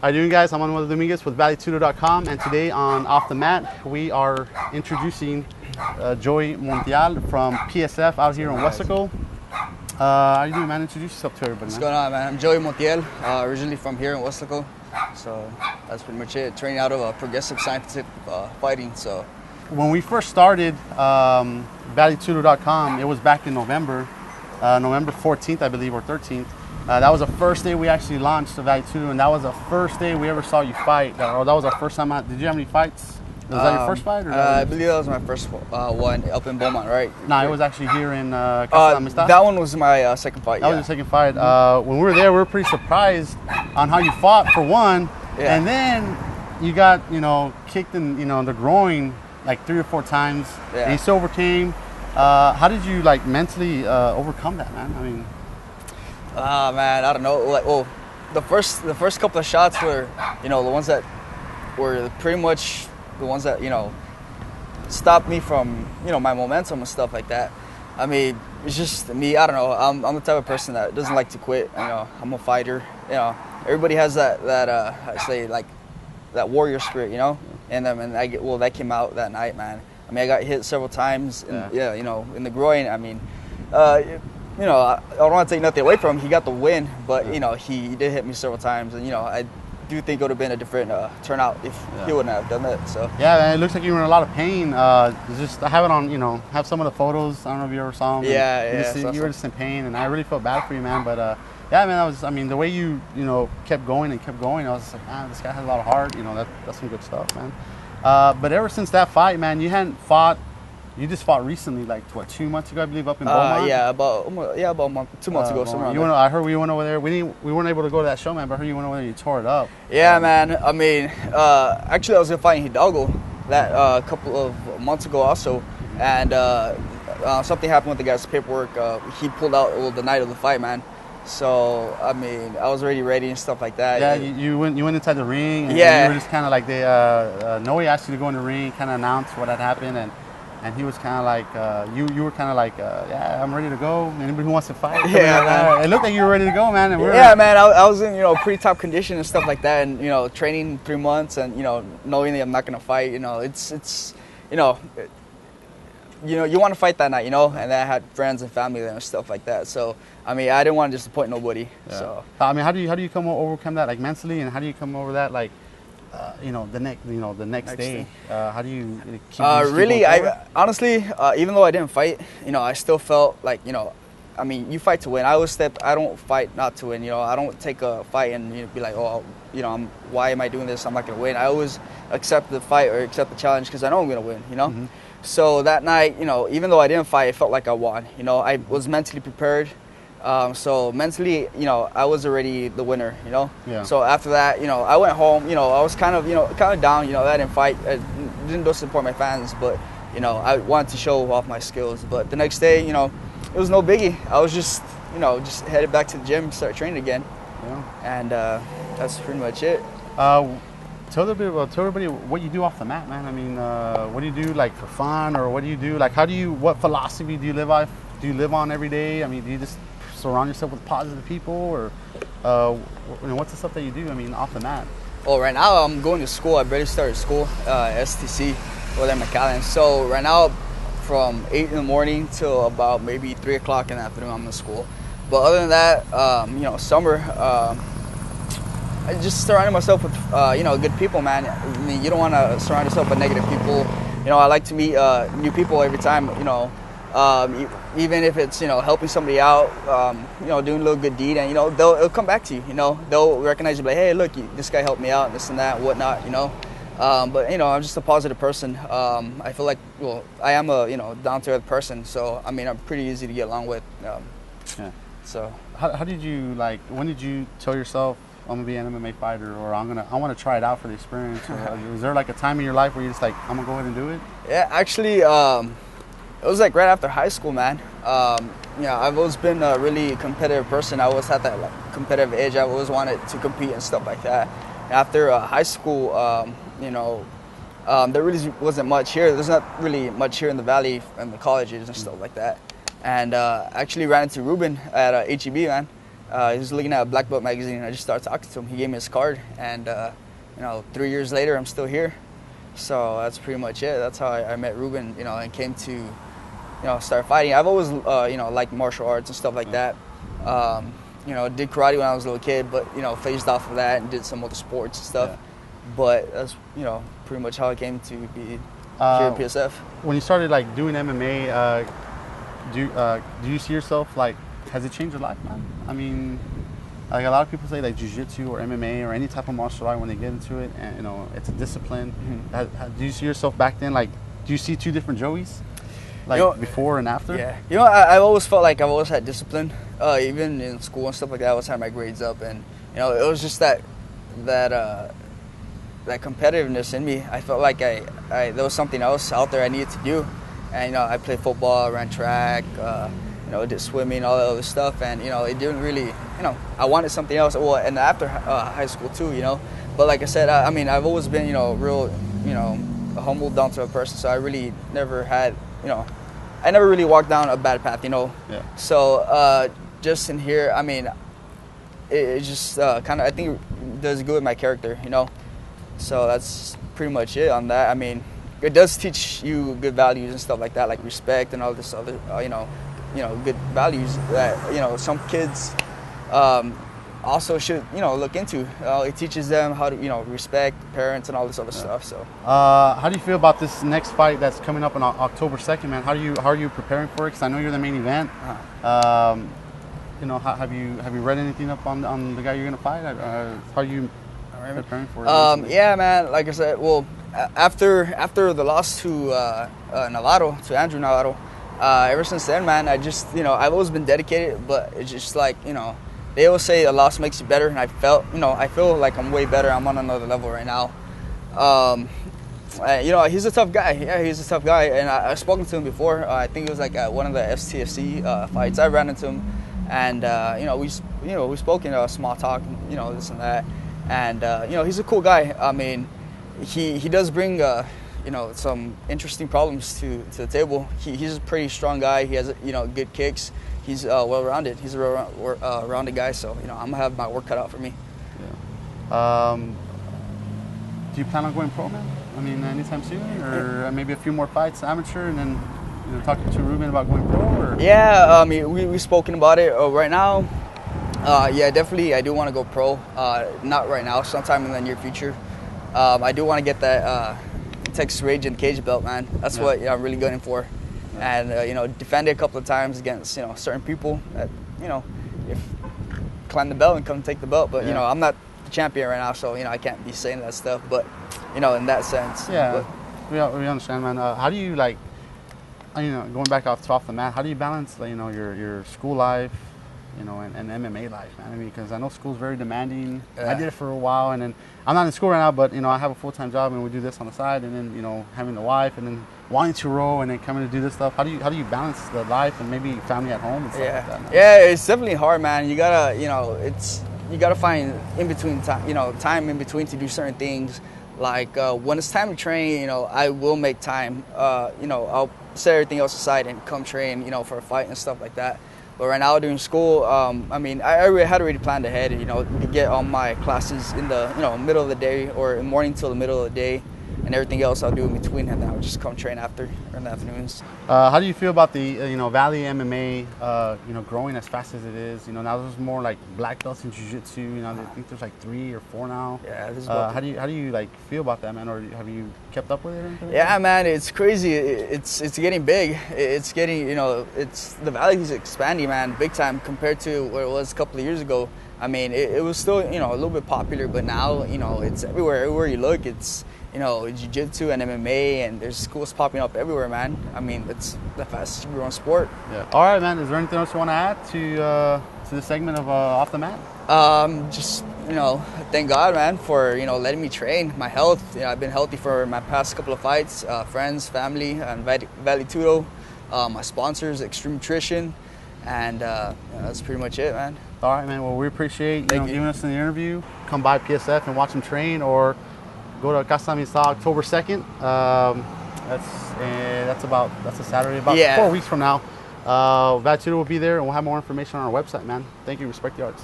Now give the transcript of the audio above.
How you doing, guys? I'm Manuel Dominguez with ValleyTudo.com, and today on Off the Mat, we are introducing Joey Montiel from PSF out here in Weslaco. How you doing, man? Introduce yourself to everybody, What's man. going on, man? I'm Joey Montiel, originally from here in Weslaco. So that's pretty much it. Training out of progressive scientific fighting. So When we first started ValleyTudo.com, it was back in November 14th, I believe, or 13th. That was the first day we actually launched the Valley Tudo, and that was the first day we ever saw you fight. Or that was our first time out. Did you have any fights? Was that your first fight? Or I believe that was my first one up in Beaumont, right? No, it was actually here in Casa Amistad. That one was my second fight. That was your second fight. When we were there, we were pretty surprised on how you fought, for one, and then you got kicked in the groin like 3 or 4 times. Yeah. And you still overcame. How did you mentally overcome that, man? I mean, man, I don't know. Well, the first couple of shots were, the ones that were pretty much the ones that stopped me from my momentum and stuff like that. I mean, it's just me. I don't know. I'm the type of person that doesn't like to quit. I'm a fighter. Everybody has that I say like that warrior spirit, in them, and that came out that night, man. I mean, I got hit several times, in the groin. I mean, I don't want to take nothing away from him. He got the win, but he did hit me several times, and I do think it would have bent a different turnout if he wouldn't have done that. So yeah, man, it looks like you were in a lot of pain. Just I have it on, have some of the photos. I don't know if you ever saw them. You were just in pain, and I really felt bad for you, man. But yeah, man, the way you kept going, I was just like, man, this guy has a lot of heart. That's some good stuff, man. But ever since that fight, man, you hadn't fought. You just fought recently, like what, 2 months ago, I believe, up in Beaumont. About a month, 2 months ago, somewhere. I heard we went over there. We weren't able to go to that show, man. But I heard you went over there and you tore it up. Yeah, man. I mean, actually, I was gonna fight Hidalgo that couple of months ago also, and something happened with the guy's paperwork. He pulled out the night of the fight, man. So I mean, I was already ready and stuff like that. Yeah, you went inside the ring. And you were just kind of like Noe asked you to go in the ring, kind of announce what had happened, and he was kind of like, you were kind of like, yeah, I'm ready to go. Anybody who wants to fight? Yeah, man. It looked like you were ready to go, man. And man, I was in pretty top condition and stuff like that, and training 3 months, and knowing that I'm not gonna fight. It's you want to fight that night, and I had friends and family there and stuff like that. So I mean, I didn't want to disappoint nobody. Yeah. So I mean, how do you come overcome that, like, mentally, and how do you come over that, like, the next day? How do you keep really? I honestly, even though I didn't fight, I still felt like, I mean, you fight to win. I don't fight not to win. I don't take a fight and be like, oh, why am I doing this? I'm not gonna win. I always accept the fight or accept the challenge because I know I'm gonna win. Mm-hmm. So that night, even though I didn't fight, it felt like I won. I was mentally prepared. So mentally, I was already the winner, Yeah. So after that, I went home, I was kind of down, I didn't fight. I didn't go support my fans, but, I wanted to show off my skills. But the next day, it was no biggie. I was just headed back to the gym, start training again. Yeah. And that's pretty much it. Tell everybody what you do off the mat, man. I mean, what do you do, like, for fun, or what do you do? Like, what philosophy do you live on every day? I mean, do you just surround yourself with positive people, or what's the stuff that you do? I mean, off the mat. Well, right now I'm going to school. I barely started school, STC, over there in McAllen. So right now, from 8 in the morning till about maybe 3 o'clock in the afternoon, I'm in school. But other than that, summer, I just surrounded myself with good people, man. I mean, you don't want to surround yourself with negative people. I like to meet new people every time. Even if it's helping somebody out, doing a little good deed, and it'll come back to you. They'll recognize you, like, hey, look, this guy helped me out, and this and that, and whatnot. But I'm just a positive person. I feel like, I am a down to earth person, so I mean, I'm pretty easy to get along with. Yeah. So how did you, like, when did you tell yourself, I'm gonna be an MMA fighter, or I want to try it out for the experience? Or was there like a time in your life where you're just like, I'm gonna go ahead and do it? Yeah, actually, it was like right after high school, man. I've always been a really competitive person. I always had that competitive edge. I always wanted to compete and stuff like that. After high school, there really wasn't much here. There's not really much here in the Valley and the colleges and stuff like that. And actually ran into Ruben at HEB, man. He was looking at a Black Belt magazine, and I just started talking to him. He gave me his card, and 3 years later, I'm still here. So that's pretty much it. That's how I met Ruben, and came to, start fighting. I've always, liked martial arts and stuff like that. Did karate when I was a little kid, but, phased off of that and did some other sports and stuff. Yeah. But that's, pretty much how I came to be here at PSF. When you started, doing MMA, do you see yourself, has it changed your life, man? I mean, a lot of people say, Jiu-Jitsu or MMA or any type of martial art, when they get into it, and, it's a discipline. Mm-hmm. Do you see yourself back then, do you see two different Joeys? Before and after? Yeah. I've always felt like I've always had discipline. Even in school and stuff like that, I always had my grades up. And, it was just that competitiveness in me. I felt like there was something else out there I needed to do. And, I played football, ran track, did swimming, all that other stuff. And, it didn't really, I wanted something else. Well, and after high school too, But like I said, I've always been, real, a humble, down-to-earth person. So I really never had, I never really walked down a bad path, Yeah. So just in here, it just kind of, I think it does good with my character, So that's pretty much it on that. It does teach you good values and stuff like that, like respect and all this other, good values that, some kids also should, look into. It teaches them how to, respect parents and all this other stuff. So, how do you feel about this next fight that's coming up on October 2nd, man? How are you preparing for it? Because I know you're the main event. Uh-huh. Have you read anything up on the guy you're gonna fight? How are you preparing for it? Yeah, man. Like I said, well, after the loss to Andrew Nalato, ever since then, man, I just, I've always been dedicated, but it's just they always say a loss makes you better, and I feel like I'm way better. I'm on another level right now. He's a tough guy. Yeah, he's a tough guy, and I've spoken to him before. I think it was at one of the FTFC fights. I ran into him, and we spoke in small talk, this and that, and he's a cool guy. He does bring some interesting problems to the table. He's a pretty strong guy. He has good kicks. He's well-rounded. He's a rounded guy, so I'm gonna have my work cut out for me. Yeah. Do you plan on going pro, man? Anytime soon, or maybe a few more fights, amateur, and then talking to Ruben about going pro? Or? Yeah, we've spoken about it right now. Yeah, definitely. I do want to go pro. Not right now. Sometime in the near future. I do want to get that Texas Rage and Cage belt, man. That's what I'm really gunning for. And defend it a couple of times against certain people that if climb the belt and come take the belt. But I'm not the champion right now, so I can't be saying that stuff. But in that sense. Yeah, we understand, man. How do you going back off the mat? How do you balance your school life, and MMA life, man? Because I know school's very demanding. Yeah. I did it for a while, and then I'm not in school right now, but I have a full-time job, and we do this on the side, and then having the wife, and then wanting to row, and then coming to do this stuff. How do you balance the life and maybe family at home and stuff like that, man? Yeah, it's definitely hard, man. You gotta you gotta find in between time, time in between to do certain things. Like when it's time to train, I will make time. I'll set everything else aside and come train, for a fight and stuff like that. But right now during school, I had already planned ahead, to get all my classes in the, middle of the day or in the morning till the middle of the day, and everything else I'll do in between, and then I'll just come train after or in the afternoons. How do you feel about the, Valley MMA, growing as fast as it is? Now there's more like black belts in Jiu-Jitsu. I think there's 3 or 4 now. Yeah. This is how do you feel about that, man? Or have you kept up with it? Or anything? Yeah, man, it's crazy. It's getting big. It's getting, the Valley is expanding, man, big time compared to where it was a couple of years ago. It was still, a little bit popular, but now, it's everywhere. Everywhere you look, it's, Jiu-Jitsu and MMA, and there's schools popping up everywhere, man. It's the fastest growing sport. Yeah. All right, man. Is there anything else you want to add to the segment of Off the Mat? Just, thank God, man, for, letting me train. My health, I've been healthy for my past couple of fights. Friends, family, and Valley Tudo. My sponsors, Extreme Nutrition. And that's pretty much it, man. All right, man. Well, we appreciate giving us an interview. Come by PSF and watch them train, or go to Casa Amistad October 2nd. That's a Saturday, about 4 weeks from now. Vatudo will be there, and we'll have more information on our website, man. Thank you. Respect the arts.